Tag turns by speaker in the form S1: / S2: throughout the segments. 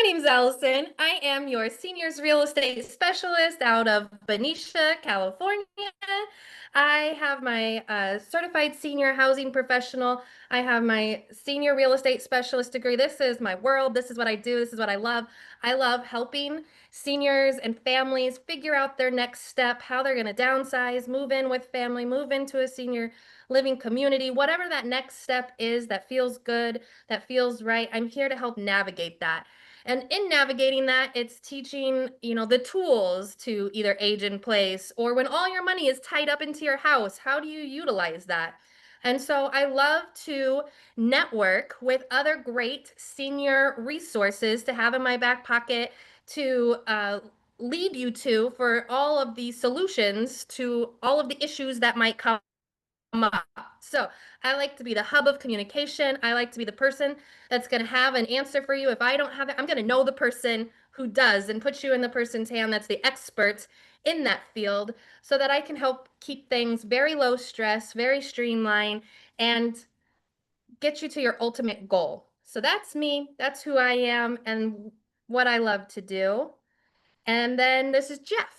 S1: name is Allison. I am your seniors real estate specialist out of Benicia, California. I have my certified senior housing professional. I have my senior real estate specialist degree. This is my world. This is what I do. This is what I love. I love helping seniors and families figure out their next step, how they're going to downsize, move in with family, move into a senior living community, whatever that next step is that feels good, that feels right. I'm here to help navigate that. And in navigating that, it's teaching, the tools to either age in place or when all your money is tied up into your house, how do you utilize that? And so I love to network with other great senior resources to have in my back pocket to lead you to for all of the solutions to all of the issues that might come up. So I like to be the hub of communication. I like to be the person that's going to have an answer for you. If I don't have it, I'm going to know the person who does and put you in the person's hand that's the expert in that field so that I can help keep things very low stress, very streamlined, and get you to your ultimate goal. So that's me. That's who I am and what I love to do. And then this is Jeff.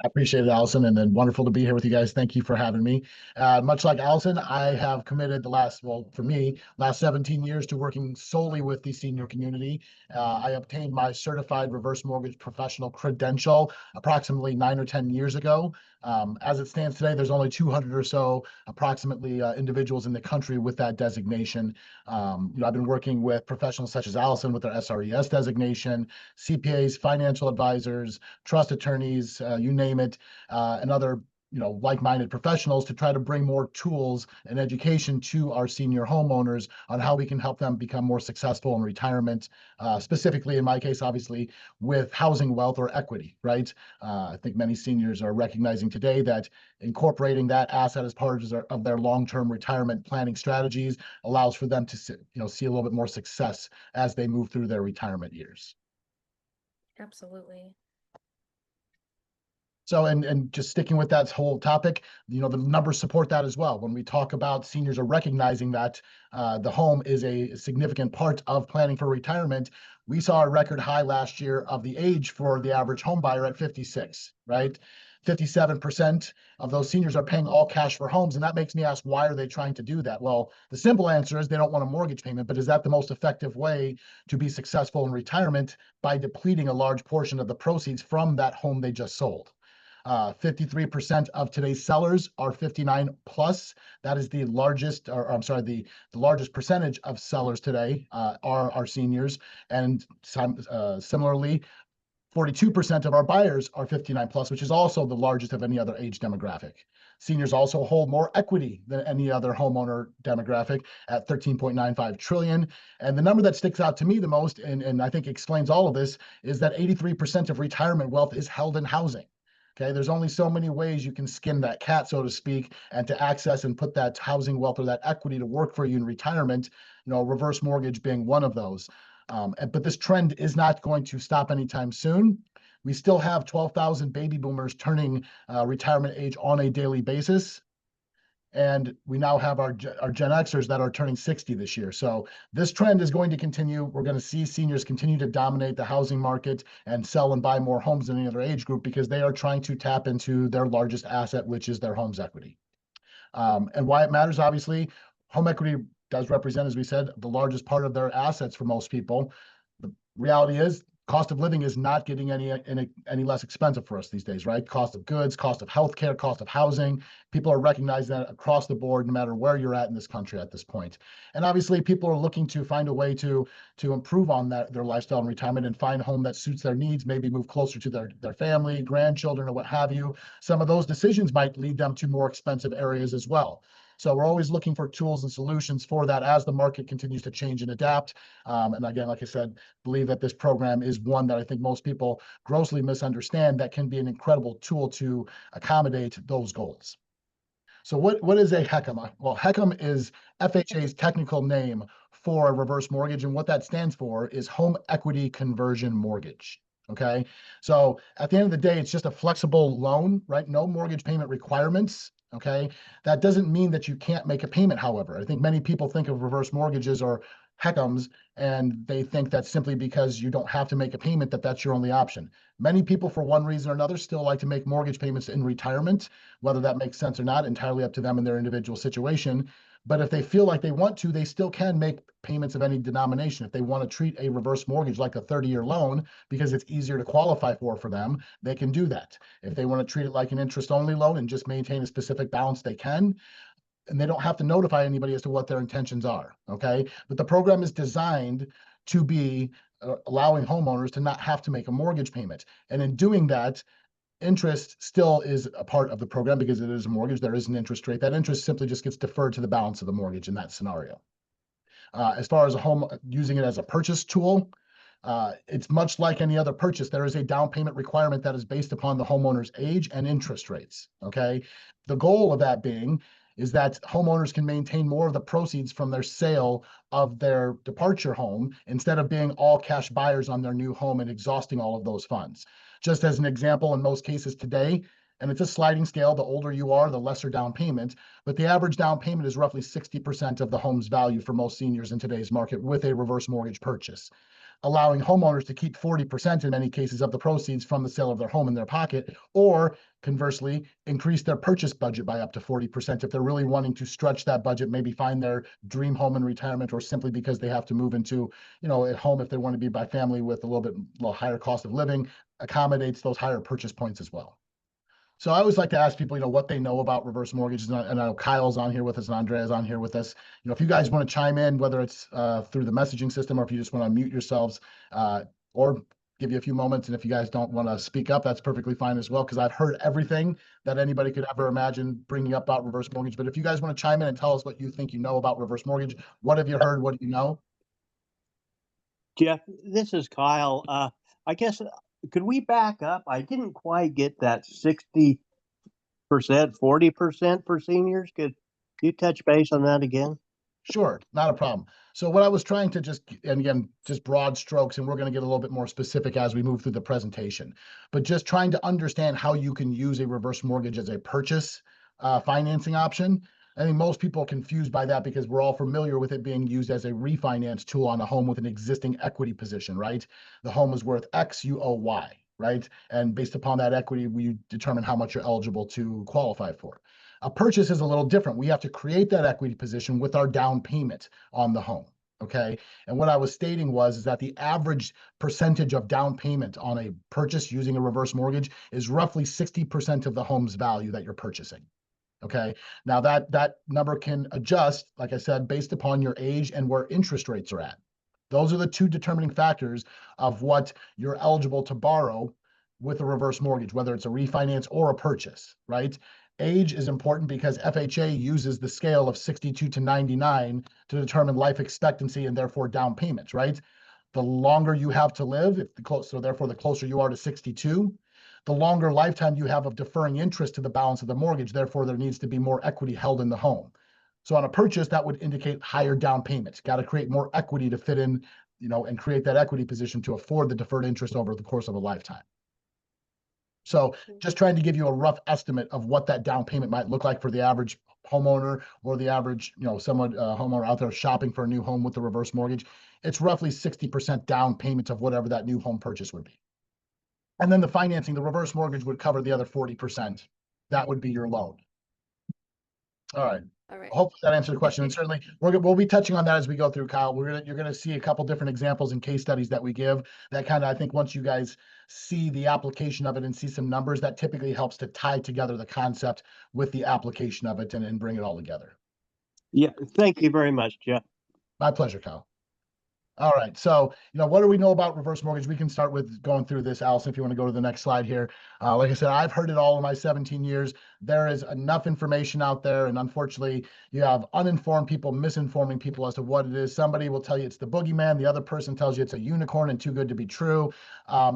S2: I appreciate it, Allison, and then wonderful to be here with you guys. Thank you for having me. Much like Allison, I have committed for me, last 17 years to working solely with the senior community. I obtained my certified reverse mortgage professional credential approximately 9 or 10 years ago. As it stands today, there's only 200 or so approximately individuals in the country with that designation. I've been working with professionals such as Allison with their SRES designation, CPAs, financial advisors, trust attorneys, you name it, and other like-minded professionals to try to bring more tools and education to our senior homeowners on how we can help them become more successful in retirement, specifically in my case, obviously, with housing wealth or equity, right? I think many seniors are recognizing today that incorporating that asset as part of their long-term retirement planning strategies allows for them to see a little bit more success as they move through their retirement years.
S1: Absolutely.
S2: So, and just sticking with that whole topic, the numbers support that as well. When we talk about seniors are recognizing that the home is a significant part of planning for retirement, we saw a record high last year of the age for the average home buyer at 56, right? 57% of those seniors are paying all cash for homes. And that makes me ask, why are they trying to do that? Well, the simple answer is they don't want a mortgage payment, but is that the most effective way to be successful in retirement by depleting a large portion of the proceeds from that home they just sold? 53% of today's sellers are 59 plus. That is the largest, or I'm sorry, the largest percentage of sellers today are seniors. And similarly, 42% of our buyers are 59 plus, which is also the largest of any other age demographic. Seniors also hold more equity than any other homeowner demographic at 13.95 trillion. And the number that sticks out to me the most, and I think explains all of this, is that 83% of retirement wealth is held in housing. Okay, there's only so many ways you can skin that cat, so to speak, and to access and put that housing wealth or that equity to work for you in retirement, reverse mortgage being one of those. But this trend is not going to stop anytime soon. We still have 12,000 baby boomers turning retirement age on a daily basis. And we now have our Gen Xers that are turning 60 this year. So this trend is going to continue. We're going to see seniors continue to dominate the housing market and sell and buy more homes than any other age group because they are trying to tap into their largest asset, which is their home's equity. And why it matters, obviously, home equity does represent, as we said, the largest part of their assets for most people. The reality is, cost of living is not getting any less expensive for us these days, right? Cost of goods, cost of healthcare, cost of housing. People are recognizing that across the board, no matter where you're at in this country at this point. And obviously, people are looking to find a way to improve on their lifestyle in retirement and find a home that suits their needs, maybe move closer to their family, grandchildren, or what have you. Some of those decisions might lead them to more expensive areas as well. So we're always looking for tools and solutions for that as the market continues to change and adapt. And again, like I said, believe that this program is one that I think most people grossly misunderstand that can be an incredible tool to accommodate those goals. So what is a HECM? Well, HECM is FHA's technical name for a reverse mortgage. And what that stands for is home equity conversion mortgage. Okay. So at the end of the day, it's just a flexible loan, right? No mortgage payment requirements. Okay. That doesn't mean that you can't make a payment, however. I think many people think of reverse mortgages or HECMs, and they think that simply because you don't have to make a payment, that that's your only option. Many people, for one reason or another, still like to make mortgage payments in retirement, whether that makes sense or not, entirely up to them and their individual situation. But if they feel like they want to, they still can make payments of any denomination. If they want to treat a reverse mortgage like a 30-year loan because it's easier to qualify for them, they can do that. If they want to treat it like an interest-only loan and just maintain a specific balance, they can. And they don't have to notify anybody as to what their intentions are, okay? But the program is designed to be allowing homeowners to not have to make a mortgage payment. And in doing that, interest still is a part of the program because it is a mortgage. There is an interest rate. That interest simply just gets deferred to the balance of the mortgage in that scenario. As far as a home using it as a purchase tool, it's much like any other purchase. There is a down payment requirement that is based upon the homeowner's age and interest rates, okay? The goal of that being is that homeowners can maintain more of the proceeds from their sale of their departure home instead of being all cash buyers on their new home and exhausting all of those funds. Just as an example, in most cases today, and it's a sliding scale, the older you are, the lesser down payment, but the average down payment is roughly 60% of the home's value for most seniors in today's market with a reverse mortgage purchase, allowing homeowners to keep 40% in many cases of the proceeds from the sale of their home in their pocket, or conversely, increase their purchase budget by up to 40% if they're really wanting to stretch that budget, maybe find their dream home in retirement, or simply because they have to move into, a home if they want to be by family with a little higher cost of living, accommodates those higher purchase points as well. So I always like to ask people, what they know about reverse mortgages, and I know Kyle's on here with us and Andrea's on here with us. If you guys want to chime in, whether it's through the messaging system or if you just want to mute yourselves, or give you a few moments, and if you guys don't want to speak up, that's perfectly fine as well, because I've heard everything that anybody could ever imagine bringing up about reverse mortgage. But if you guys want to chime in and tell us what you think you know about reverse mortgage, what have you heard, what do you know?
S3: Jeff, this is Kyle. I guess, could we back up? I didn't quite get that 60%, 40% for seniors. Could you touch base on that again?
S2: Sure, not a problem. So what I was trying to and again, just broad strokes, and we're going to get a little bit more specific as we move through the presentation, but just trying to understand how you can use a reverse mortgage as a purchase financing option. I think most people are confused by that because we're all familiar with it being used as a refinance tool on a home with an existing equity position, right? The home is worth X, you owe Y, right? And based upon that equity, we determine how much you're eligible to qualify for. A purchase is a little different. We have to create that equity position with our down payment on the home, okay? And what I was stating is that the average percentage of down payment on a purchase using a reverse mortgage is roughly 60% of the home's value that you're purchasing. Okay, now that number can adjust, like I said, based upon your age and where interest rates are at. Those are the two determining factors of what you're eligible to borrow with a reverse mortgage, whether it's a refinance or a purchase, right? Age is important because FHA uses the scale of 62 to 99 to determine life expectancy and therefore down payments, right? The longer you have to live, so therefore the closer you are to 62, the longer lifetime you have of deferring interest to the balance of the mortgage, therefore there needs to be more equity held in the home. So on a purchase, that would indicate higher down payments. Got to create more equity to fit in, and create that equity position to afford the deferred interest over the course of a lifetime. So just trying to give you a rough estimate of what that down payment might look like for the average homeowner or the average, someone homeowner out there shopping for a new home with the reverse mortgage. It's roughly 60% down payment of whatever that new home purchase would be. And then the financing, the reverse mortgage would cover the other 40%. That would be your loan. All right.
S1: All right.
S2: Hopefully that answered the question. And certainly we'll be touching on that as we go through, Kyle. You're gonna see a couple different examples and case studies that we give that kind of, I think once you guys see the application of it and see some numbers, that typically helps to tie together the concept with the application of it and bring it all together.
S3: Yeah, thank you very much, Jeff.
S2: My pleasure, Kyle. All right. So, what do we know about reverse mortgage? We can start with going through this, Allison, if you want to go to the next slide here. Like I said, I've heard it all in my 17 years. There is enough information out there. And unfortunately, you have uninformed people misinforming people as to what it is. Somebody will tell you it's the boogeyman. The other person tells you it's a unicorn and too good to be true.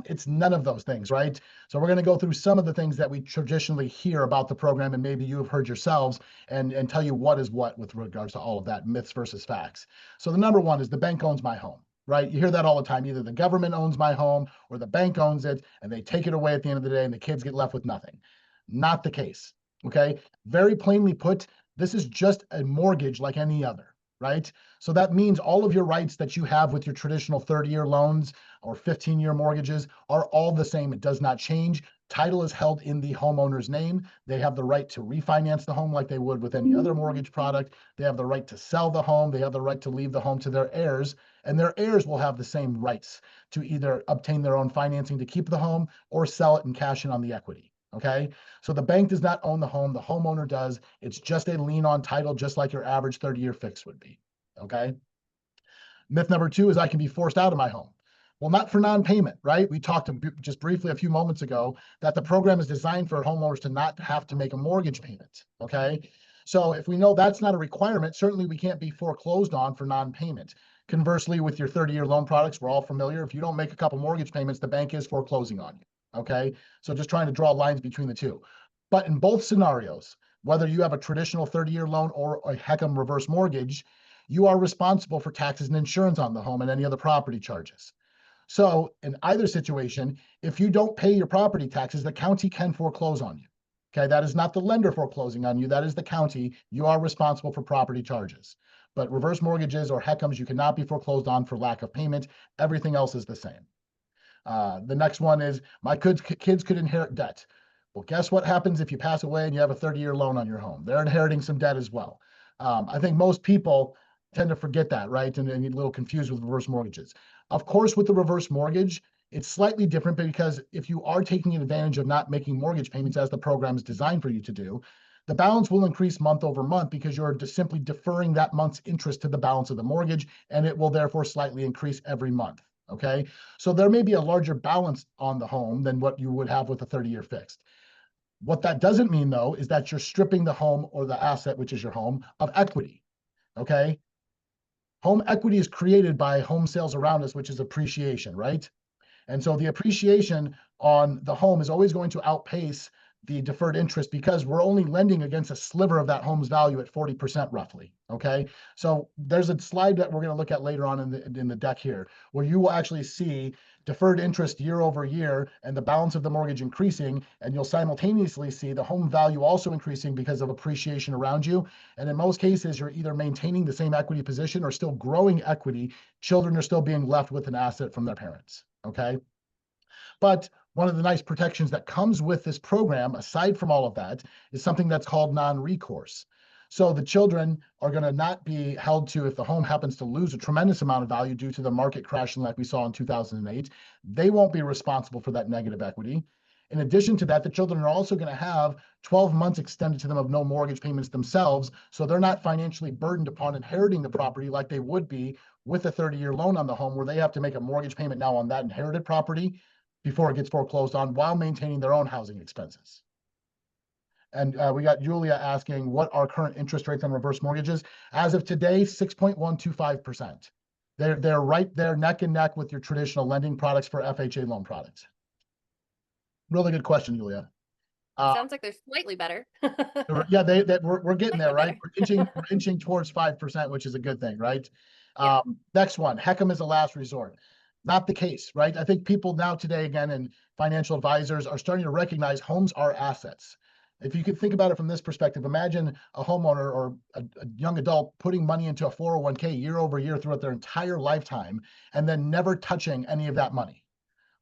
S2: It's none of those things, right? So we're going to go through some of the things that we traditionally hear about the program, and maybe you have heard yourselves, and tell you what is what with regards to all of that, myths versus facts. So the number one is the bank owns my home, right? You hear that all the time. Either the government owns my home or the bank owns it, and they take it away at the end of the day, and the kids get left with nothing. Not the case, okay? Very plainly put, this is just a mortgage like any other. right? So that means all of your rights that you have with your traditional 30-year loans or 15-year mortgages are all the same. It does not change. Title is held in the homeowner's name. They have the right to refinance the home like they would with any other mortgage product. They have the right to sell the home. They have the right to leave the home to their heirs, and their heirs will have the same rights to either obtain their own financing to keep the home or sell it and cash in on the equity. Okay, so the bank does not own the home, the homeowner does. It's just a lien on title, just like your average 30-year fix would be. Okay. Myth number 2 is I can be forced out of my home. Well, not for non-payment, right? We talked just briefly a few moments ago that the program is designed for homeowners to not have to make a mortgage payment. Okay. So if we know that's not a requirement, certainly we can't be foreclosed on for non-payment. Conversely, with your 30-year loan products, we're all familiar. If you don't make a couple mortgage payments, the bank is foreclosing on you. Okay. So just trying to draw lines between the two. But in both scenarios, whether you have a traditional 30-year loan or a HECM reverse mortgage, you are responsible for taxes and insurance on the home and any other property charges. So in either situation, if you don't pay your property taxes, the county can foreclose on you. Okay, that is not the lender foreclosing on you. That is the county. You are responsible for property charges. But reverse mortgages or HECMs, you cannot be foreclosed on for lack of payment. Everything else is the same. The next one is my kids could inherit debt. Well, guess what happens if you pass away and you have a 30-year loan on your home? They're inheriting some debt as well. I think most people tend to forget that, right? And get a little confused with reverse mortgages. Of course, with the reverse mortgage, it's slightly different because if you are taking advantage of not making mortgage payments as the program is designed for you to do, the balance will increase month over month because you're just simply deferring that month's interest to the balance of the mortgage, and it will therefore slightly increase every month. Okay, so there may be a larger balance on the home than what you would have with a 30-year fixed. What that doesn't mean, though, is that you're stripping the home or the asset, which is your home, of equity. Okay, home equity is created by home sales around us, which is appreciation, right? And so the appreciation on the home is always going to outpace the deferred interest because we're only lending against a sliver of that home's value at 40% roughly. Okay. So there's a slide that we're going to look at later on in the deck here, where you will actually see deferred interest year over year and the balance of the mortgage increasing, and you'll simultaneously see the home value also increasing because of appreciation around you. And in most cases, you're either maintaining the same equity position or still growing equity. Children are still being left with an asset from their parents. Okay. But one of the nice protections that comes with this program, aside from all of that, is something that's called non-recourse. So the children are going to not be held to, if the home happens to lose a tremendous amount of value due to the market crashing like we saw in 2008, they won't be responsible for that negative equity. In addition to that, the children are also going to have 12 months extended to them of no mortgage payments themselves, so they're not financially burdened upon inheriting the property like they would be with a 30-year loan on the home, where they have to make a mortgage payment now on that inherited property before it gets foreclosed on while maintaining their own housing expenses. And we got Julia asking what our current interest rates on reverse mortgages. As of today, 6.125%. They're right there neck and neck with your traditional lending products for FHA loan products. Really good question, Julia.
S1: Sounds like they're slightly better.
S2: Yeah, we're getting there, right? We're inching towards 5%, which is a good thing, right?
S1: Yeah.
S2: Next one, HECM is a last resort. Not the case, right? I think people now today, again, and financial advisors are starting to recognize homes are assets. If you could think about it from this perspective, imagine a homeowner or a young adult putting money into a 401k year over year throughout their entire lifetime and then never touching any of that money.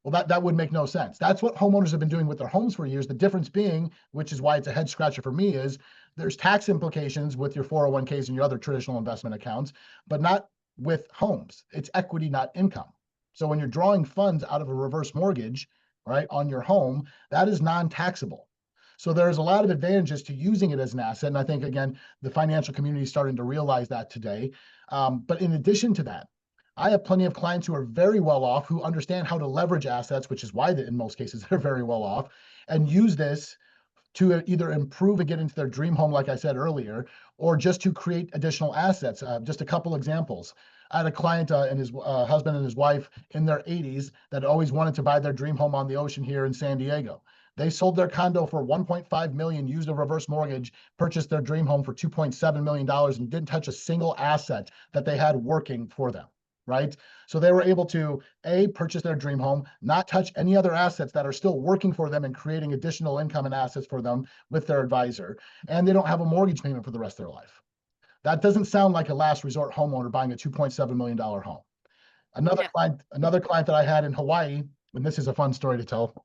S2: Well, that would make no sense. That's what homeowners have been doing with their homes for years. The difference being, which is why it's a head scratcher for me, is there's tax implications with your 401ks and your other traditional investment accounts, but not with homes. It's equity, not income. So when you're drawing funds out of a reverse mortgage, right, on your home, that is non-taxable. So there's a lot of advantages to using it as an asset. And I think, again, the financial community is starting to realize that today. But in addition to that, I have plenty of clients who are very well off, who understand how to leverage assets, which is why in most cases they're very well off, and use this to either improve and get into their dream home, like I said earlier, or just to create additional assets. Just a couple examples. I had a client and his husband and his wife in their 80s that always wanted to buy their dream home on the ocean here in San Diego. They sold their condo for $1.5 million, used a reverse mortgage, purchased their dream home for $2.7 million, and didn't touch a single asset that they had working for them. Right? So they were able to, A, purchase their dream home, not touch any other assets that are still working for them and creating additional income and assets for them with their advisor. And they don't have a mortgage payment for the rest of their life. That doesn't sound like a last resort homeowner buying a $2.7 million home. Another client that I had in Hawaii, and this is a fun story to tell.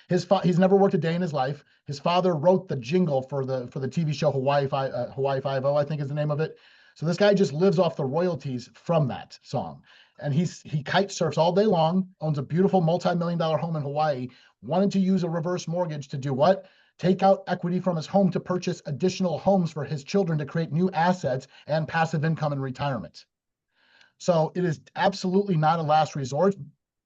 S2: He's never worked a day in his life. His father wrote the jingle for the TV show Hawaii Five-0, I think is the name of it. So this guy just lives off the royalties from that song. And he kite surfs all day long, owns a beautiful multi-million-dollar home in Hawaii, wanted to use a reverse mortgage to do what? Take out equity from his home to purchase additional homes for his children to create new assets and passive income in retirement. So it is absolutely not a last resort.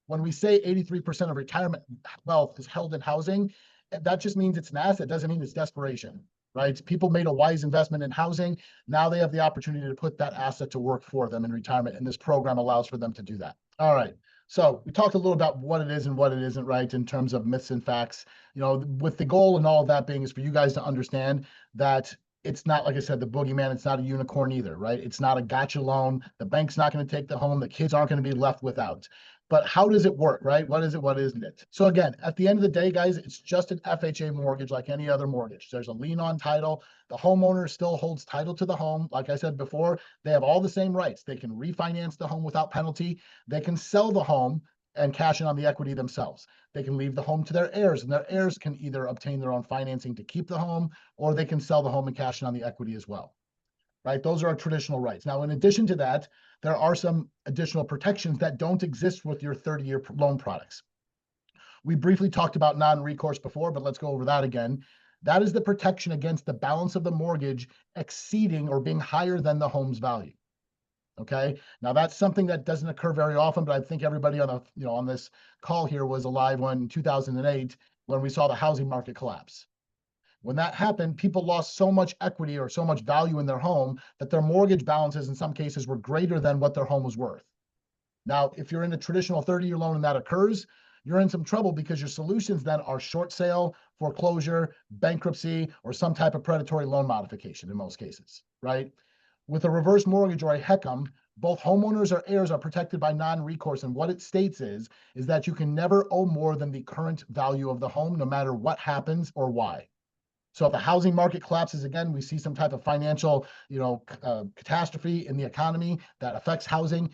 S2: When we say 83% of retirement wealth is held in housing, that just means it's an asset. Doesn't mean it's desperation, right? People made a wise investment in housing. Now they have the opportunity to put that asset to work for them in retirement, and this program allows for them to do that. All right. So we talked a little about what it is and what it isn't, right, in terms of myths and facts. You know, with the goal and all of that being is for you guys to understand that it's not, like I said, the boogeyman. It's not a unicorn either, right? It's not a gotcha loan. The bank's not going to take the home. The kids aren't going to be left without. But how does it work, right? What is it? What isn't it? So again, at the end of the day, guys, it's just an FHA mortgage like any other mortgage. There's a lien on title. The homeowner still holds title to the home. Like I said before, they have all the same rights. They can refinance the home without penalty. They can sell the home and cash in on the equity themselves. They can leave the home to their heirs, and their heirs can either obtain their own financing to keep the home, or they can sell the home and cash in on the equity as well. Right? Those are our traditional rights. Now, in addition to that, there are some additional protections that don't exist with your 30-year loan products. We briefly talked about non-recourse before, but let's go over that again. That is the protection against the balance of the mortgage exceeding or being higher than the home's value. Okay. Now that's something that doesn't occur very often, but I think everybody on this call here was alive when 2008, when we saw the housing market collapse. When that happened, people lost so much equity or so much value in their home that their mortgage balances in some cases were greater than what their home was worth. Now, if you're in a traditional 30-year loan and that occurs, you're in some trouble because your solutions then are short sale, foreclosure, bankruptcy, or some type of predatory loan modification in most cases, right? With a reverse mortgage or a HECM, both homeowners or heirs are protected by non-recourse. And what it states is that you can never owe more than the current value of the home, no matter what happens or why. So if the housing market collapses again, we see some type of financial, catastrophe in the economy that affects housing,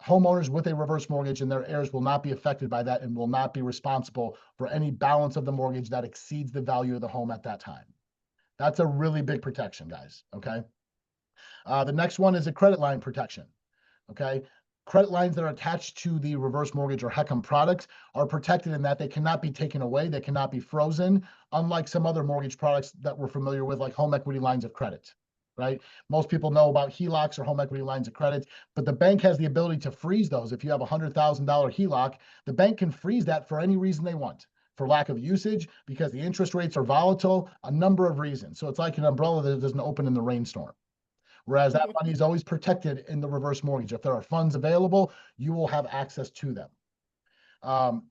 S2: homeowners with a reverse mortgage and their heirs will not be affected by that and will not be responsible for any balance of the mortgage that exceeds the value of the home at that time. That's a really big protection, guys, okay? The next one is a credit line protection, okay? Credit lines that are attached to the reverse mortgage or HECM products are protected in that they cannot be taken away, they cannot be frozen, unlike some other mortgage products that we're familiar with, like home equity lines of credit, right? Most people know about HELOCs or home equity lines of credit, but the bank has the ability to freeze those. If you have a $100,000 HELOC, the bank can freeze that for any reason they want. For lack of usage, because the interest rates are volatile, a number of reasons. So it's like an umbrella that doesn't open in the rainstorm. Whereas that money is always protected in the reverse mortgage. If there are funds available, you will have access to them.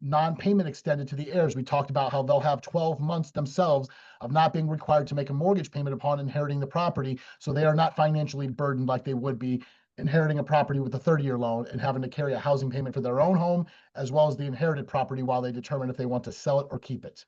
S2: Non-payment extended to the heirs. We talked about how they'll have 12 months themselves of not being required to make a mortgage payment upon inheriting the property. So they are not financially burdened like they would be inheriting a property with a 30-year loan and having to carry a housing payment for their own home, as well as the inherited property while they determine if they want to sell it or keep it.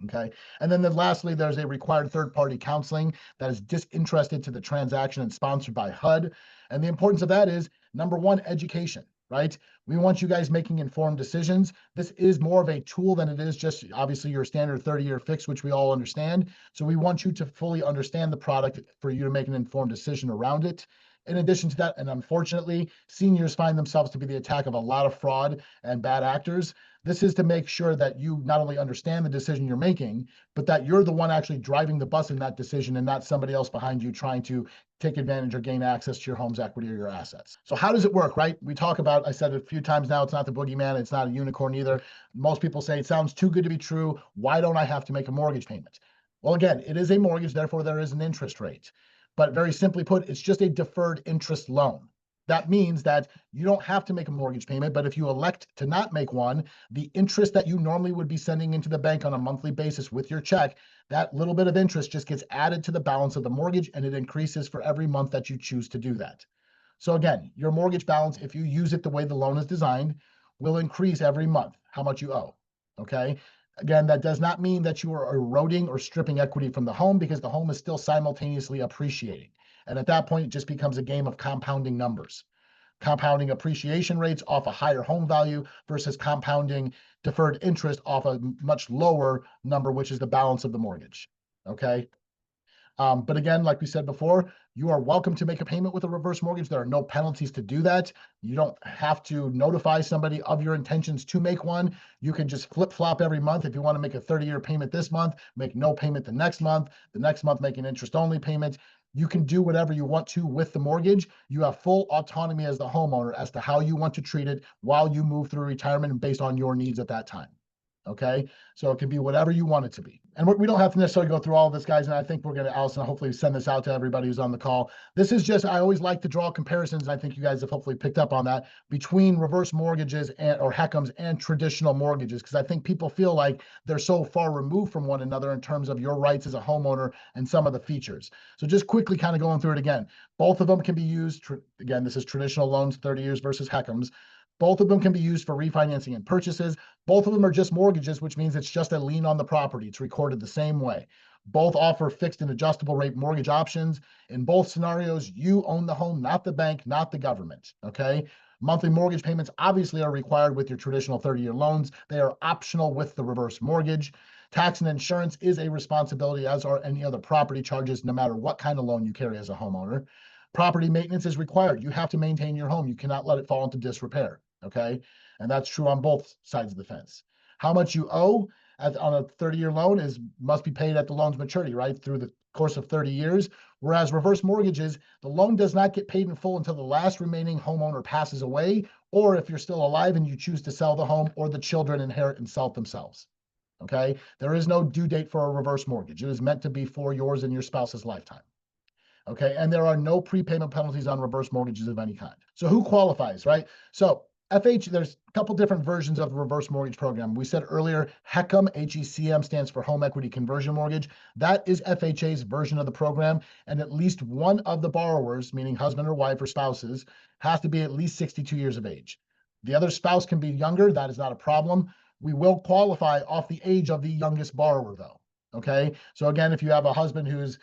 S2: Okay. And then lastly, there's a required third-party counseling that is disinterested to the transaction and sponsored by HUD. And the importance of that is, number one, education, right? We want you guys making informed decisions. This is more of a tool than it is just obviously your standard 30-year fix, which we all understand. So we want you to fully understand the product for you to make an informed decision around it. In addition to that, and unfortunately, seniors find themselves to be the attack of a lot of fraud and bad actors. This is to make sure that you not only understand the decision you're making, but that you're the one actually driving the bus in that decision and not somebody else behind you trying to take advantage or gain access to your home's equity or your assets. So how does it work, right? We talk about, I said it a few times now, it's not the boogeyman, it's not a unicorn either. Most people say it sounds too good to be true. Why don't I have to make a mortgage payment? Well, again, it is a mortgage, therefore there is an interest rate. But very simply put, it's just a deferred interest loan. That means that you don't have to make a mortgage payment, but if you elect to not make one, the interest that you normally would be sending into the bank on a monthly basis with your check, that little bit of interest just gets added to the balance of the mortgage and it increases for every month that you choose to do that. So again, your mortgage balance, if you use it the way the loan is designed, will increase every month how much you owe, okay? Again, that does not mean that you are eroding or stripping equity from the home, because the home is still simultaneously appreciating. And at that point, it just becomes a game of compounding numbers. Compounding appreciation rates off a higher home value versus compounding deferred interest off a much lower number, which is the balance of the mortgage. Okay. But again, like we said before, you are welcome to make a payment with a reverse mortgage. There are no penalties to do that. You don't have to notify somebody of your intentions to make one. You can just flip flop every month. If you want to make a 30-year payment this month, make no payment the next month make an interest only payment. You can do whatever you want to with the mortgage. You have full autonomy as the homeowner as to how you want to treat it while you move through retirement and based on your needs at that time. Okay, so it can be whatever you want it to be. And we don't have to necessarily go through all of this, guys. And I think we're going to, Allison, hopefully send this out to everybody who's on the call. This is just, I always like to draw comparisons. I think you guys have hopefully picked up on that between reverse mortgages or HECMs and traditional mortgages, because I think people feel like they're so far removed from one another in terms of your rights as a homeowner and some of the features. So just quickly kind of going through it again. Both of them can be used, again, this is traditional loans, 30 years versus HECMs. Both of them can be used for refinancing and purchases. Both of them are just mortgages, which means it's just a lien on the property. It's recorded the same way. Both offer fixed and adjustable rate mortgage options. In both scenarios, you own the home, not the bank, not the government. Okay. Monthly mortgage payments obviously are required with your traditional 30-year loans. They are optional with the reverse mortgage. Tax and insurance is a responsibility, as are any other property charges, no matter what kind of loan you carry as a homeowner. Property maintenance is required. You have to maintain your home. You cannot let it fall into disrepair. Okay. And that's true on both sides of the fence. How much you owe on a 30-year loan must be paid at the loan's maturity, right? Through the course of 30 years. Whereas reverse mortgages, the loan does not get paid in full until the last remaining homeowner passes away, or if you're still alive and you choose to sell the home, or the children inherit and sell it themselves. Okay. There is no due date for a reverse mortgage. It is meant to be for yours and your spouse's lifetime. Okay. And there are no prepayment penalties on reverse mortgages of any kind. So who qualifies, right? So there's a couple different versions of the reverse mortgage program. We said earlier, HECM, HECM stands for Home Equity Conversion Mortgage. That is FHA's version of the program. And at least one of the borrowers, meaning husband or wife or spouses, has to be at least 62 years of age. The other spouse can be younger. That is not a problem. We will qualify off the age of the youngest borrower, though. Okay. So again, if you have a husband who's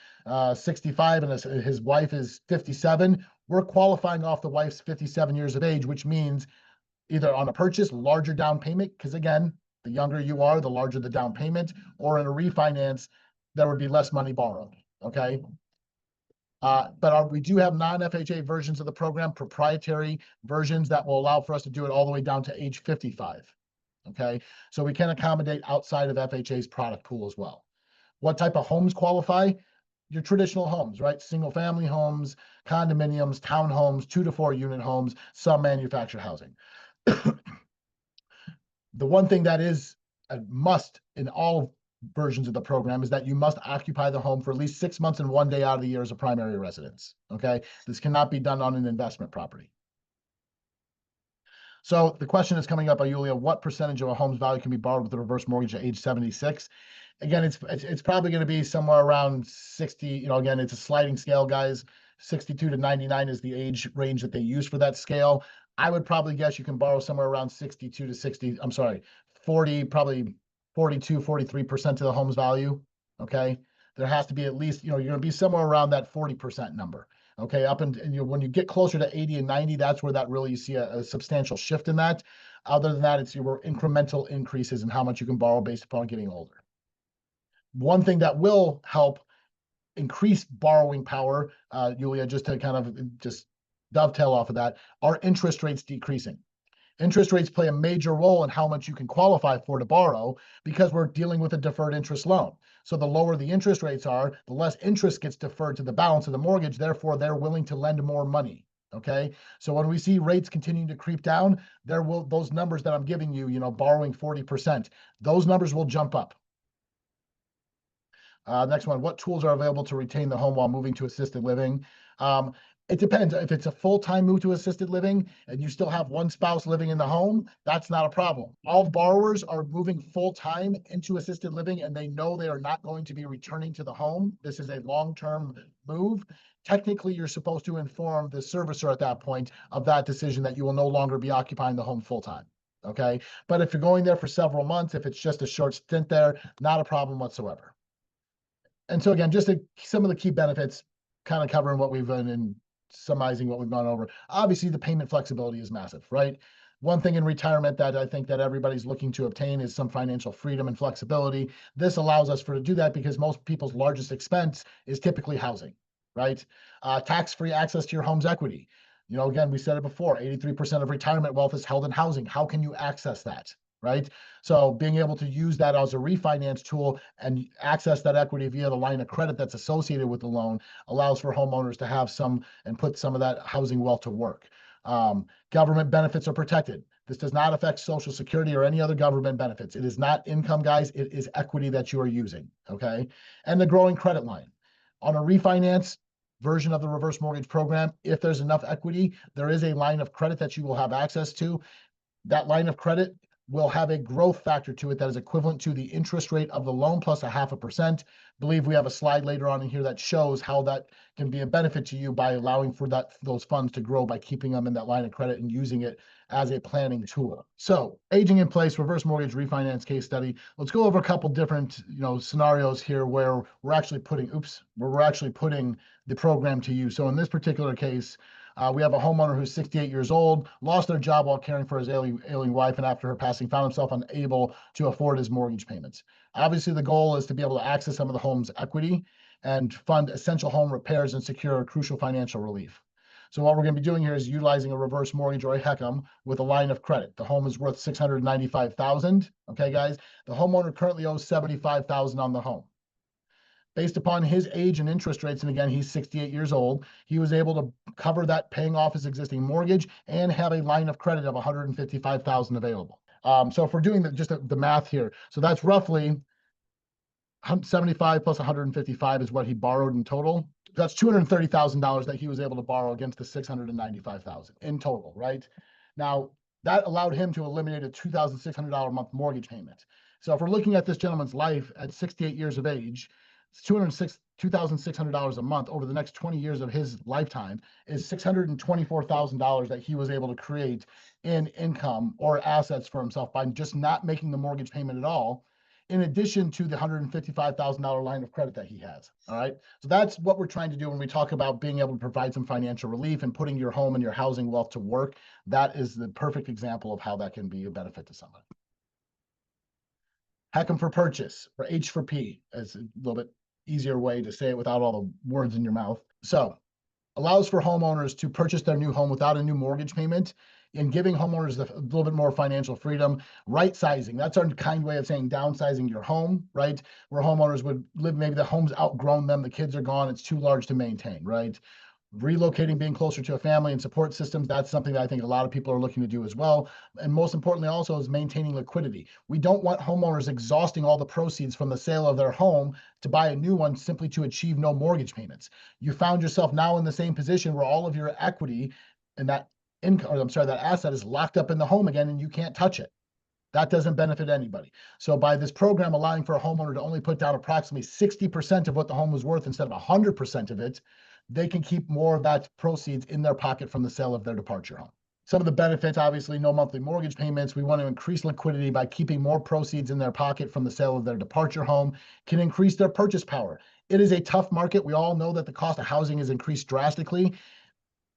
S2: 65 and his wife is 57, we're qualifying off the wife's 57 years of age, which means either on a purchase, larger down payment, because again, the younger you are, the larger the down payment, or in a refinance, there would be less money borrowed. Okay. But we do have non-FHA versions of the program, proprietary versions that will allow for us to do it all the way down to age 55. Okay. So we can accommodate outside of FHA's product pool as well. What type of homes qualify? Your traditional homes, right? Single family homes, condominiums, townhomes, 2 to 4 unit homes, some manufactured housing. The one thing that is a must in all versions of the program is that you must occupy the home for at least 6 months and 1 day out of the year as a primary residence. Okay. This cannot be done on an investment property. So the question is coming up, Yulia, what percentage of a home's value can be borrowed with a reverse mortgage at age 76? Again, it's probably going to be somewhere around 60. Again, it's a sliding scale, guys. 62 to 99 is the age range that they use for that scale. I would probably guess you can borrow somewhere around 62 to 60. I'm sorry, 40, probably 42, 43% of the home's value. Okay. There has to be at least, you're going to be somewhere around that 40% number. Okay. And when you get closer to 80 and 90, that's where you see a substantial shift in that. Other than that, it's your incremental increases in how much you can borrow based upon getting older. One thing that will help increase borrowing power, Yulia, just to kind of just dovetail off of that, are interest rates decreasing. Interest rates play a major role in how much you can qualify for to borrow, because we're dealing with a deferred interest loan. So the lower the interest rates are, the less interest gets deferred to the balance of the mortgage. Therefore, they're willing to lend more money. Okay. So when we see rates continuing to creep down, those numbers that I'm giving you, borrowing 40%, those numbers will jump up. Next one, what tools are available to retain the home while moving to assisted living? It depends. If it's a full-time move to assisted living and you still have one spouse living in the home, that's not a problem. All borrowers are moving full-time into assisted living and they know they are not going to be returning to the home. This is a long-term move. Technically, you're supposed to inform the servicer at that point of that decision that you will no longer be occupying the home full-time. okay? But if you're going there for several months, if it's just a short stint there, not a problem whatsoever. And so again, just some of the key benefits, kind of covering what we've done and summarizing what we've gone over. Obviously, the payment flexibility is massive, right? One thing in retirement that I think that everybody's looking to obtain is some financial freedom and flexibility. This allows us to do that because most people's largest expense is typically housing, right? Tax-free access to your home's equity. You know, again, we said it before, 83% of retirement wealth is held in housing. How can you access that, right? So being able to use that as a refinance tool and access that equity via the line of credit that's associated with the loan allows for homeowners to have some and put some of that housing wealth to work. Government benefits are protected. This does not affect Social Security or any other government benefits. It is not income, guys. It is equity that you are using, okay? And the growing credit line. On a refinance version of the reverse mortgage program, if there's enough equity, there is a line of credit that you will have access to. That line of credit will have a growth factor to it that is equivalent to the interest rate of the loan plus 0.5%. Believe we have a slide later on in here that shows how that can be a benefit to you by allowing for those funds to grow by keeping them in that line of credit and using it as a planning tool. So aging in place, reverse mortgage refinance case study. Let's go over a couple different scenarios here where we're actually putting the program to use. So in this particular case, we have a homeowner who's 68 years old, lost their job while caring for his ailing wife, and after her passing, found himself unable to afford his mortgage payments. Obviously, the goal is to be able to access some of the home's equity and fund essential home repairs and secure crucial financial relief. So what we're going to be doing here is utilizing a reverse mortgage or a HECM with a line of credit. The home is worth $695,000. Okay, guys. The homeowner currently owes $75,000 on the home. Based upon his age and interest rates, and again, he's 68 years old, he was able to cover that paying off his existing mortgage and have a line of credit of $155,000 available. So if we're doing the math here, so that's roughly 75 plus 155 is what he borrowed in total. That's $230,000 that he was able to borrow against the $695,000 in total, right? Now, that allowed him to eliminate a $2,600 a month mortgage payment. So if we're looking at this gentleman's life at 68 years of age, $2,600 a month over the next 20 years of his lifetime is $624,000 that he was able to create in income or assets for himself by just not making the mortgage payment at all, in addition to the $155,000 line of credit that he has. All right. So that's what we're trying to do when we talk about being able to provide some financial relief and putting your home and your housing wealth to work. That is the perfect example of how that can be a benefit to somebody. HECM for purchase, or H for P, is a little bit easier way to say it without all the words in your mouth. So allows for homeowners to purchase their new home without a new mortgage payment and giving homeowners a little bit more financial freedom. Right sizing, that's our kind way of saying downsizing your home, right? Where homeowners would live, maybe the home's outgrown them, the kids are gone, it's too large to maintain, right? Relocating, being closer to a family and support systems, that's something that I think a lot of people are looking to do as well. And most importantly also is maintaining liquidity. We don't want homeowners exhausting all the proceeds from the sale of their home to buy a new one simply to achieve no mortgage payments. You found yourself now in the same position where all of your equity and that that asset is locked up in the home again and you can't touch it. That doesn't benefit anybody. So by this program allowing for a homeowner to only put down approximately 60% of what the home was worth instead of 100% of it, they can keep more of that proceeds in their pocket from the sale of their departure home. Some of the benefits, obviously, no monthly mortgage payments. We want to increase liquidity by keeping more proceeds in their pocket from the sale of their departure home, can increase their purchase power. It is a tough market. We all know that the cost of housing has increased drastically.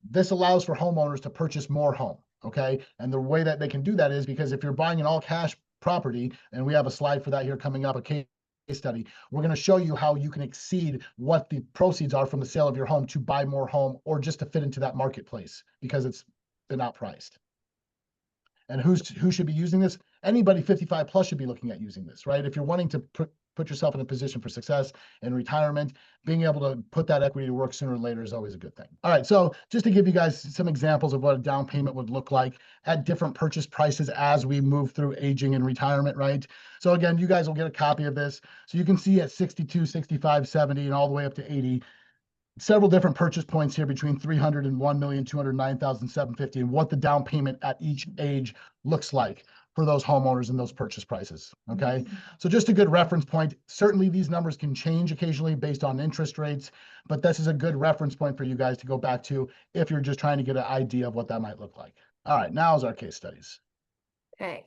S2: This allows for homeowners to purchase more home, okay? And the way that they can do that is because if you're buying an all cash property, and we have a slide for that here coming up, a case study, we're going to show you how you can exceed what the proceeds are from the sale of your home to buy more home or just to fit into that marketplace because they're not priced. And who should be using this? Anybody 55 plus should be looking at using this, right? If you're wanting to put yourself in a position for success in retirement, being able to put that equity to work sooner or later is always a good thing. All right, so just to give you guys some examples of what a down payment would look like at different purchase prices as we move through aging and retirement, right? So again, you guys will get a copy of this. So you can see at 62, 65, 70, and all the way up to 80, several different purchase points here between 300 and 1,209,750 and what the down payment at each age looks like for those homeowners and those purchase prices, okay? So just a good reference point. Certainly these numbers can change occasionally based on interest rates, but this is a good reference point for you guys to go back to if you're just trying to get an idea of what that might look like. All right, now is our case studies.
S1: Okay,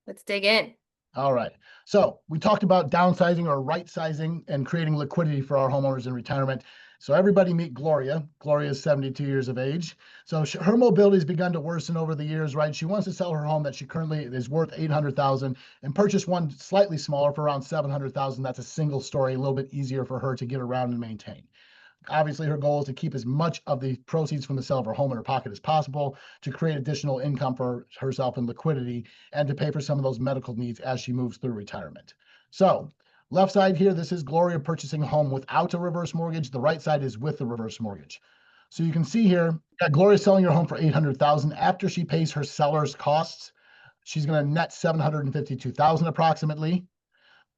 S1: let's dig in.
S2: All right. So we talked about downsizing or right sizing and creating liquidity for our homeowners in retirement. So everybody meet Gloria. Gloria is 72 years of age. So her mobility has begun to worsen over the years, right? She wants to sell her home that she currently is worth 800,000 and purchase one slightly smaller for around 700,000. That's a single story, a little bit easier for her to get around and maintain. Obviously, her goal is to keep as much of the proceeds from the sale of her home in her pocket as possible to create additional income for herself and liquidity and to pay for some of those medical needs as she moves through retirement. So, left side here, this is Gloria purchasing a home without a reverse mortgage. The right side is with the reverse mortgage. So you can see here, Gloria selling her home for 800,000 after she pays her seller's costs. She's going to net 752,000 approximately.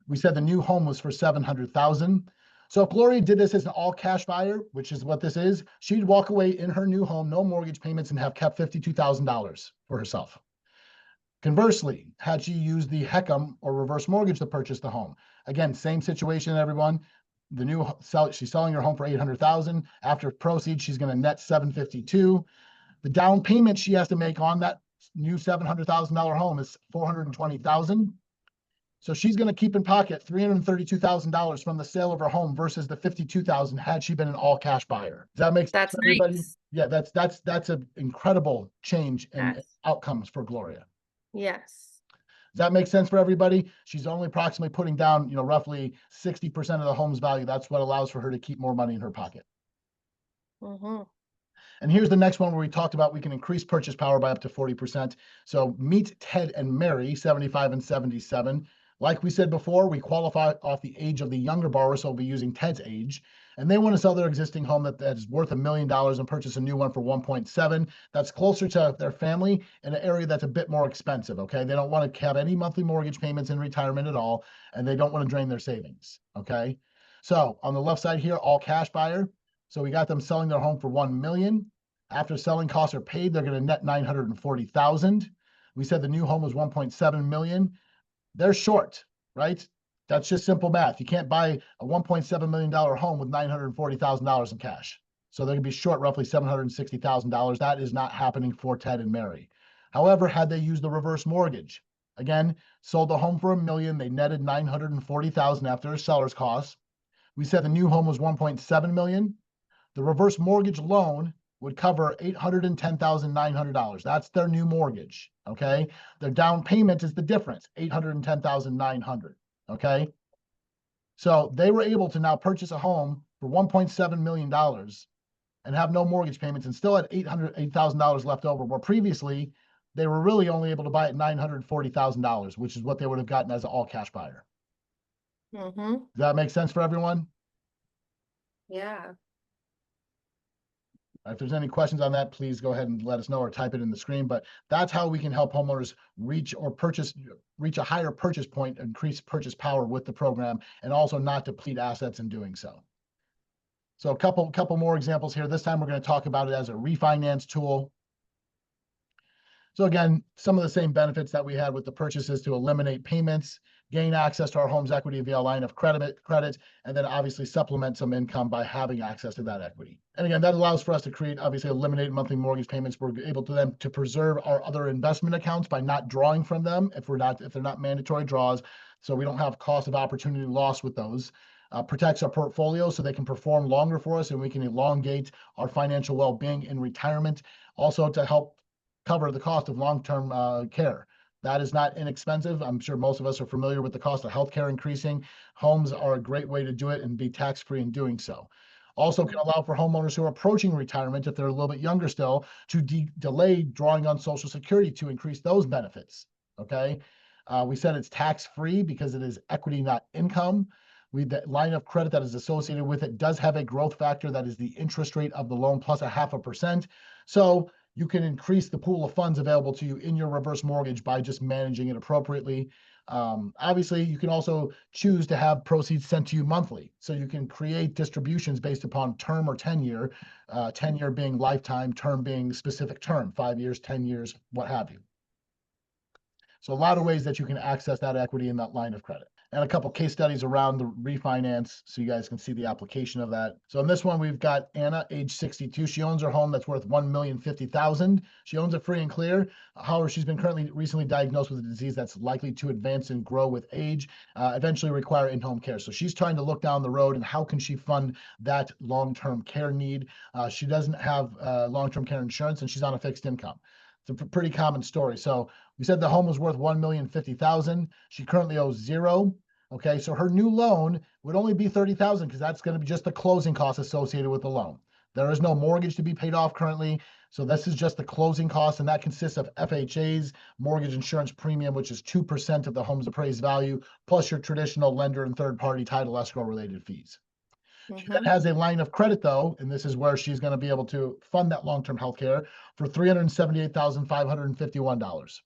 S2: We said the new home was for 700,000. So if Gloria did this as an all cash buyer, which is what this is, she'd walk away in her new home, no mortgage payments, and have kept $52,000 for herself. Conversely, had she used the HECM or reverse mortgage to purchase the home, again, same situation, everyone. She's selling her home for 800,000. After proceeds, she's going to net 752. The down payment she has to make on that new $700,000 home is 420,000. So she's going to keep in pocket $332,000 from the sale of her home versus the 52,000 had she been an all cash buyer. Does that make sense for everybody?
S1: Nice.
S2: Yeah, that's an incredible change in
S1: Yes.
S2: outcomes for Gloria.
S1: Yes.
S2: Does that make sense for everybody? She's only approximately putting down, roughly 60% of the home's value. That's what allows for her to keep more money in her pocket.
S1: Mm-hmm.
S2: And here's the next one where we talked about we can increase purchase power by up to 40%. So meet Ted and Mary, 75 and 77. Like we said before, we qualify off the age of the younger borrower, so we'll be using Ted's age. And they want to sell their existing home that is worth $1 million and purchase a new one for 1.7. That's closer to their family in an area that's a bit more expensive, okay? They don't want to have any monthly mortgage payments in retirement at all, and they don't want to drain their savings, okay? So on the left side here, all cash buyer. So we got them selling their home for 1 million. After selling costs are paid, they're going to net 940,000. We said the new home was 1.7 million. They're short, right? That's just simple math. You can't buy a $1.7 million home with $940,000 in cash. So they're going to be short roughly $760,000. That is not happening for Ted and Mary. However, had they used the reverse mortgage, again, sold the home for $1 million, they netted $940,000 after a seller's costs. We said the new home was $1.7 million. The reverse mortgage loan would cover $810,900. That's their new mortgage, okay? Their down payment is the difference, $810,900, okay? So they were able to now purchase a home for $1.7 million and have no mortgage payments and still had $808,000 left over, where previously they were really only able to buy at $940,000, which is what they would have gotten as an all-cash buyer.
S1: Mm-hmm.
S2: Does that make sense for everyone?
S1: Yeah.
S2: If there's any questions on that, please go ahead and let us know or type it in the screen. But that's how we can help homeowners reach a higher purchase point, increase purchase power with the program, and also not deplete assets in doing so. So a couple more examples here. This time we're going to talk about it as a refinance tool. So again, some of the same benefits that we had with the purchases to eliminate payments, gain access to our home's equity via line of credit, and then obviously supplement some income by having access to that equity. And again, that allows for us to eliminate monthly mortgage payments. We're able to then to preserve our other investment accounts by not drawing from them if they're not mandatory draws. So we don't have cost of opportunity loss with those. Protects our portfolio so they can perform longer for us and we can elongate our financial well-being in retirement. Also to help cover the cost of long-term care. That is not inexpensive. I'm sure most of us are familiar with the cost of healthcare increasing. Homes are a great way to do it and be tax-free in doing so. Also can allow for homeowners who are approaching retirement, if they're a little bit younger still, to delay drawing on Social Security to increase those benefits, okay? We said it's tax-free because it is equity, not income. The line of credit that is associated with it does have a growth factor that is the interest rate of the loan plus 0.5%. So you can increase the pool of funds available to you in your reverse mortgage by just managing it appropriately. Obviously, you can also choose to have proceeds sent to you monthly. So you can create distributions based upon term or 10-year, 10-year being lifetime, term being specific term, 5 years, 10 years, what have you. So a lot of ways that you can access that equity in that line of credit. and a couple case studies around the refinance so you guys can see the application of that. So in this one, we've got Anna, age 62. She owns her home that's worth $1,050,000. She owns it free and clear. However, she's been recently diagnosed with a disease that's likely to advance and grow with age, eventually require in-home care. So she's trying to look down the road and how can she fund that long-term care need. She doesn't have long-term care insurance and she's on a fixed income. It's a pretty common story. So we said the home was worth $1,050,000. She currently owes zero. Okay, so her new loan would only be $30,000 because that's going to be just the closing costs associated with the loan. There is no mortgage to be paid off currently. So this is just the closing costs, and that consists of FHA's mortgage insurance premium, which is 2% of the home's appraised value, plus your traditional lender and third-party title escrow related fees. She then has a line of credit, though, and this is where she's going to be able to fund that long-term health care for $378,551.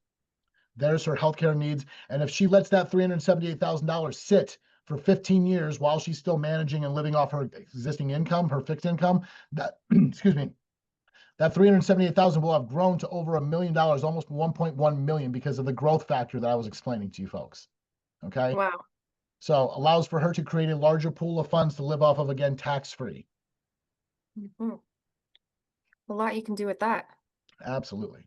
S2: There's her healthcare needs. And if she lets that $378,000 sit for 15 years while she's still managing and living off her existing income, her fixed income, that, excuse me, that $378,000 will have grown to over $1 million, almost $1.1 million, because of the growth factor that I was explaining to you folks. Okay.
S1: Wow.
S2: So allows for her to create a larger pool of funds to live off of, again, tax-free.
S1: A lot you can do with that.
S2: Absolutely.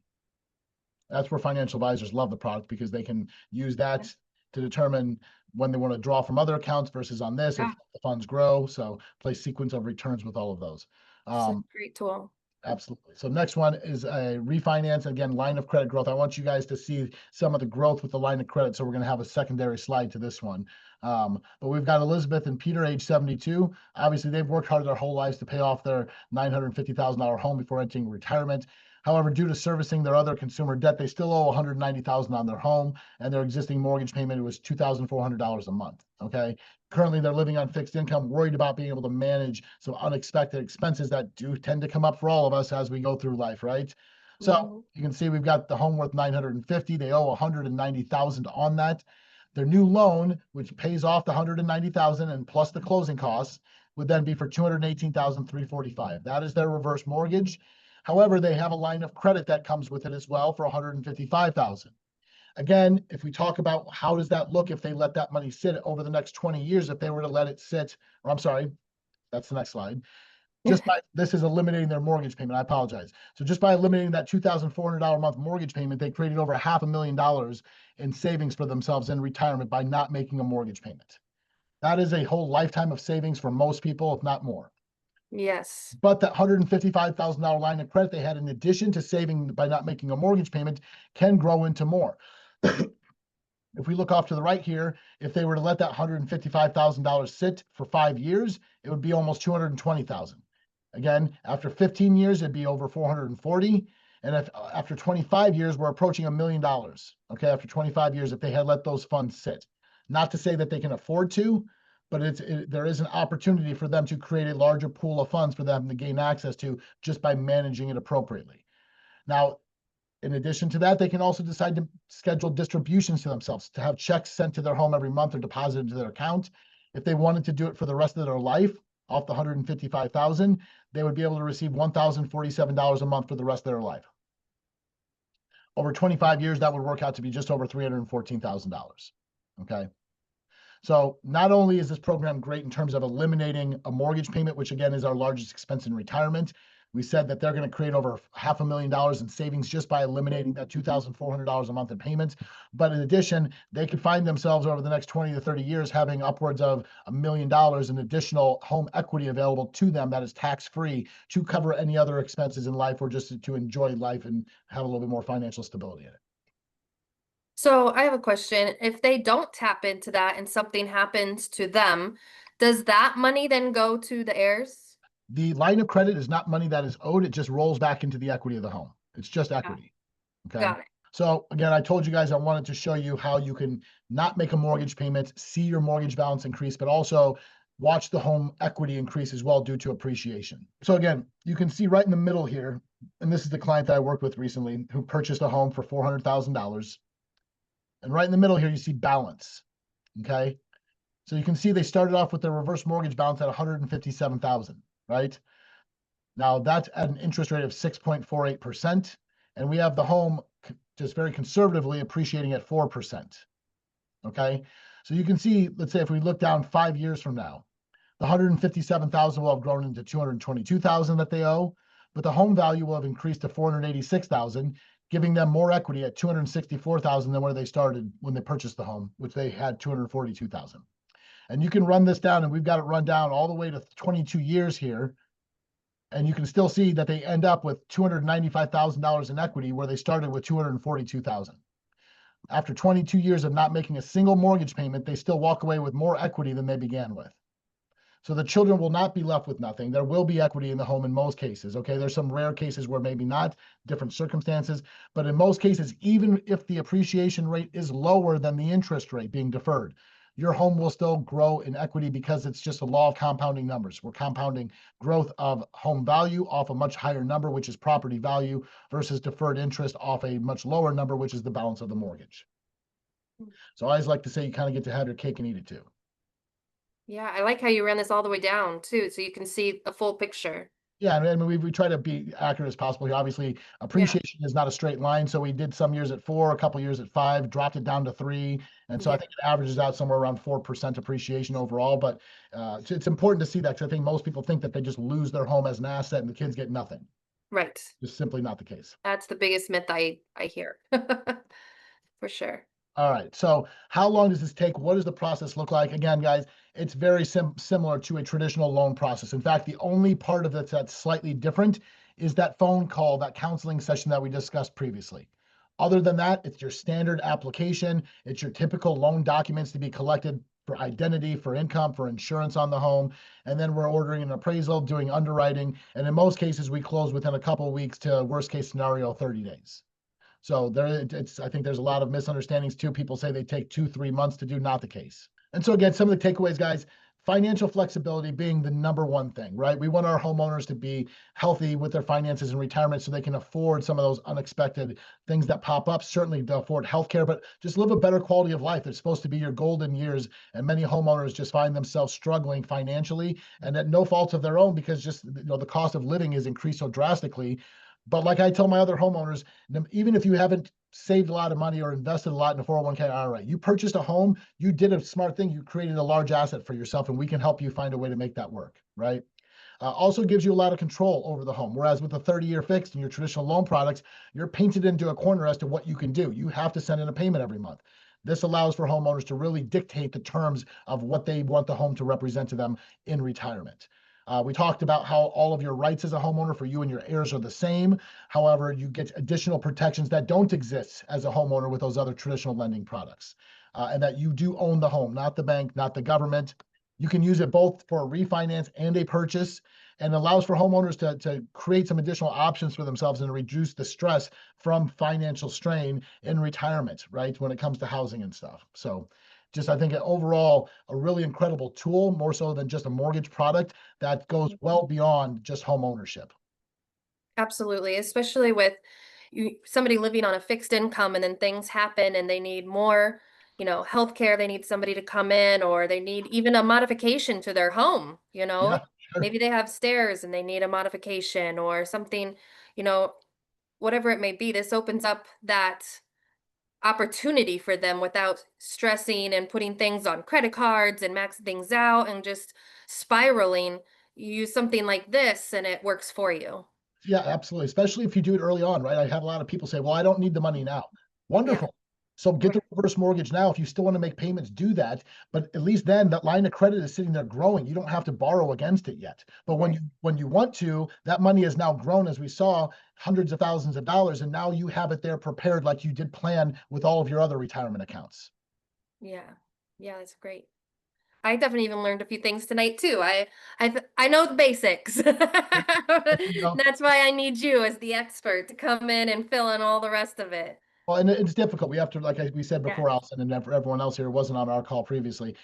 S2: That's where financial advisors love the product, because they can use that to determine when they want to draw from other accounts versus on this, if the funds grow. So play sequence of returns with all of those.
S1: It's a great tool.
S2: Absolutely. So next one is a refinance. Again, line of credit growth. I want you guys to see some of the growth with the line of credit. So we're going to have a secondary slide to this one. But we've got Elizabeth and Peter, age 72. Obviously, they've worked hard their whole lives to pay off their $950,000 home before entering retirement. However, due to servicing their other consumer debt, they still owe $190,000 on their home, and their existing mortgage payment was $2,400 a month. Okay. Currently, they're living on fixed income, worried about being able to manage some unexpected expenses that do tend to come up for all of us as we go through life, right? So you can see we've got the home worth $950,000. They owe $190,000 on that. Their new loan, which pays off the $190,000 and plus the closing costs, would then be for $218,345. That is their reverse mortgage. However, they have a line of credit that comes with it as well for $155,000. Again, if we talk about how does that look if they let that money sit over the next 20 years, if they were to let it sit, or I'm sorry, that's the next slide. This is eliminating their mortgage payment. I apologize. So just by eliminating that $2,400 a month mortgage payment, they created over $500,000 in savings for themselves in retirement by not making a mortgage payment. That is a whole lifetime of savings for most people, if not more.
S1: Yes.
S2: But that $155,000 line of credit they had in addition to saving by not making a mortgage payment can grow into more. If we look off to the right here, if they were to let that $155,000 sit for 5 years, it would be almost $220,000. Again, after 15 years, it'd be over $440,000. And if after 25 years, we're approaching $1 million. Okay, after 25 years, if they had let those funds sit. Not to say that they can afford to, but there is an opportunity for them to create a larger pool of funds for them to gain access to just by managing it appropriately. Now, in addition to that, they can also decide to schedule distributions to themselves, to have checks sent to their home every month or deposited into their account. If they wanted to do it for the rest of their life, off the $155,000, they would be able to receive $1,047 a month for the rest of their life. Over 25 years, that would work out to be just over $314,000. Okay. So not only is this program great in terms of eliminating a mortgage payment, which again is our largest expense in retirement. We said that they're going to create over $500,000 in savings just by eliminating that $2,400 a month in payments. But in addition, they could find themselves over the next 20 to 30 years having upwards of $1 million in additional home equity available to them that is tax-free to cover any other expenses in life or just to enjoy life and have a little bit more financial stability in it.
S1: So I have a question. If they don't tap into that and something happens to them, does that money then go to the heirs?
S2: The line of credit is not money that is owed. It just rolls back into the equity of the home. It's just equity. Okay.
S1: Got it.
S2: So again, I told you guys I wanted to show you how you can not make a mortgage payment, see your mortgage balance increase, but also watch the home equity increase as well due to appreciation. So again, you can see right in the middle here, and this is the client that I worked with recently who purchased a home for $400,000. And right in the middle here, you see balance. Okay. So you can see they started off with their reverse mortgage balance at $157,000. Right? Now that's at an interest rate of 6.48%. And we have the home just very conservatively appreciating at 4%. Okay. So you can see, let's say if we look down 5 years from now, the 157,000 will have grown into 222,000 that they owe, but the home value will have increased to 486,000, giving them more equity at 264,000 than where they started when they purchased the home, which they had 242,000. And you can run this down, and we've got it run down all the way to 22 years here. And you can still see that they end up with $295,000 in equity where they started with 242,000. After 22 years of not making a single mortgage payment, they still walk away with more equity than they began with. So the children will not be left with nothing. There will be equity in the home in most cases. Okay, there's some rare cases where maybe not, different circumstances, but in most cases, even if the appreciation rate is lower than the interest rate being deferred, your home will still grow in equity because it's just a law of compounding numbers. We're compounding growth of home value off a much higher number, which is property value, versus deferred interest off a much lower number, which is the balance of the mortgage. So I always like to say you kind of get to have your cake and eat it too.
S1: Yeah, I like how you ran this all the way down too, so you can see the full picture.
S2: Yeah, and I mean, we try to be accurate as possible here. Obviously,
S1: Yeah.
S2: appreciation is not a straight line, so we did some years at 4, a couple years at 5, dropped it down to 3, and so I
S1: Yeah.
S2: think it averages out somewhere around 4% appreciation overall. But it's important to see that because I think most people think that they just lose their home as an asset and the kids get nothing.
S1: Right.
S2: Just simply not the case.
S1: That's the biggest myth I hear. For sure.
S2: All right. So how long does this take? What does the process look like? Again, guys, it's very similar to a traditional loan process. In fact, the only part of it that's slightly different is that phone call, that counseling session that we discussed previously. Other than that, it's your standard application. It's your typical loan documents to be collected for identity, for income, for insurance on the home. And then we're ordering an appraisal, doing underwriting. And in most cases, we close within a couple of weeks to worst case scenario, 30 days. So I think there's a lot of misunderstandings too. People say they take 2-3 months to do, not the case. And so again, some of the takeaways, guys, financial flexibility being the number one thing, right? We want our homeowners to be healthy with their finances in retirement so they can afford some of those unexpected things that pop up, certainly to afford healthcare, but just live a better quality of life. It's supposed to be your golden years. And many homeowners just find themselves struggling financially and at no fault of their own because just the cost of living is increased so drastically. But like I tell my other homeowners, even if you haven't saved a lot of money or invested a lot in a 401k IRA, you purchased a home, you did a smart thing, you created a large asset for yourself, and we can help you find a way to make that work, right? Also gives you a lot of control over the home. Whereas with a 30-year fixed and your traditional loan products, you're painted into a corner as to what you can do. You have to send in a payment every month. This allows for homeowners to really dictate the terms of what they want the home to represent to them in retirement. We talked about how all of your rights as a homeowner for you and your heirs are the same. However, you get additional protections that don't exist as a homeowner with those other traditional lending products. And that you do own the home, not the bank, not the government. You can use it both for a refinance and a purchase, and allows for homeowners to create some additional options for themselves and reduce the stress from financial strain in retirement, right? When it comes to housing and stuff. So just, I think overall, a really incredible tool, more so than just a mortgage product that goes well beyond just home ownership.
S1: Absolutely, especially with somebody living on a fixed income and then things happen and they need more, healthcare, they need somebody to come in or they need even a modification to their home,
S2: Yeah, sure.
S1: Maybe they have stairs and they need a modification or something, you know, whatever it may be. This opens up that opportunity for them without stressing and putting things on credit cards and maxing things out and just spiraling. You use something like this and it works for you.
S2: Yeah, absolutely. Especially if you do it early on, right? I have a lot of people say, well, I don't need the money now.
S1: Yeah.
S2: Wonderful. So get the
S1: Right.
S2: reverse mortgage now. If you still want to make payments, do that. But at least then that line of credit is sitting there growing. You don't have to borrow against it yet. But
S1: Right.
S2: when you want to, that money is now grown, as we saw, hundreds of thousands of dollars. And now you have it there prepared like you did plan with all of your other retirement accounts.
S1: Yeah. Yeah, that's great. I definitely even learned a few things tonight too. I know the basics.
S2: You know,
S1: That's why I need you as the expert to come in and fill in all the rest of it.
S2: well, and it's difficult. We have to, like we said
S1: Yeah.
S2: before, Allison, and for everyone else here who wasn't on our call previously,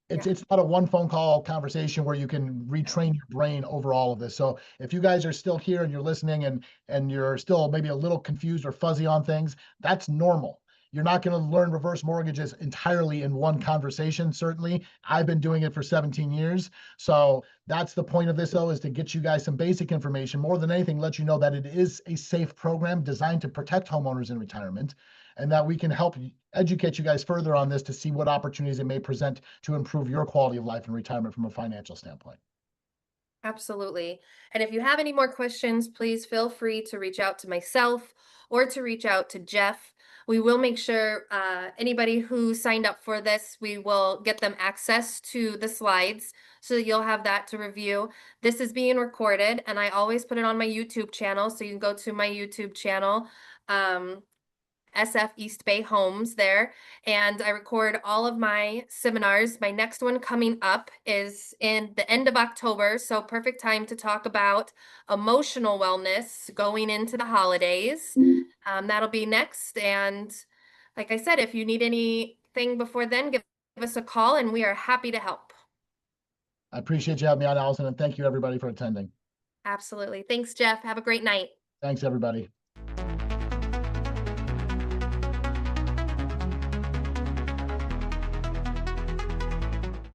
S1: Yeah.
S2: it's not a one phone call conversation where you can
S1: No.
S2: retrain your brain over all of this. So if you guys are still here and you're listening and you're still maybe a little confused or fuzzy on things, that's normal. You're not going to learn reverse mortgages entirely in one conversation. Certainly, I've been doing it for 17 years. So that's the point of this, though, is to get you guys some basic information. More than anything, let you know that it is a safe program designed to protect homeowners in retirement, and that we can help educate you guys further on this to see what opportunities it may present to improve your quality of life in retirement from a financial standpoint.
S1: Absolutely. And if you have any more questions, please feel free to reach out to myself or to reach out to Jeff. We will make sure anybody who signed up for this, we will get them access to the slides so that you'll have that to review. This is being recorded, and I always put it on my YouTube channel. So you can go to my YouTube channel. SF East Bay Homes there, and I record all of my seminars. My next one coming up is in the end of October, so perfect time to talk about emotional wellness going into the holidays. That'll be next, and like I said, if you need anything before then, give us a call, and we are happy to help.
S2: I appreciate you having me on, Allison, and thank you everybody for attending.
S1: Absolutely. Thanks, Jeff. Have a great night.
S2: Thanks, everybody.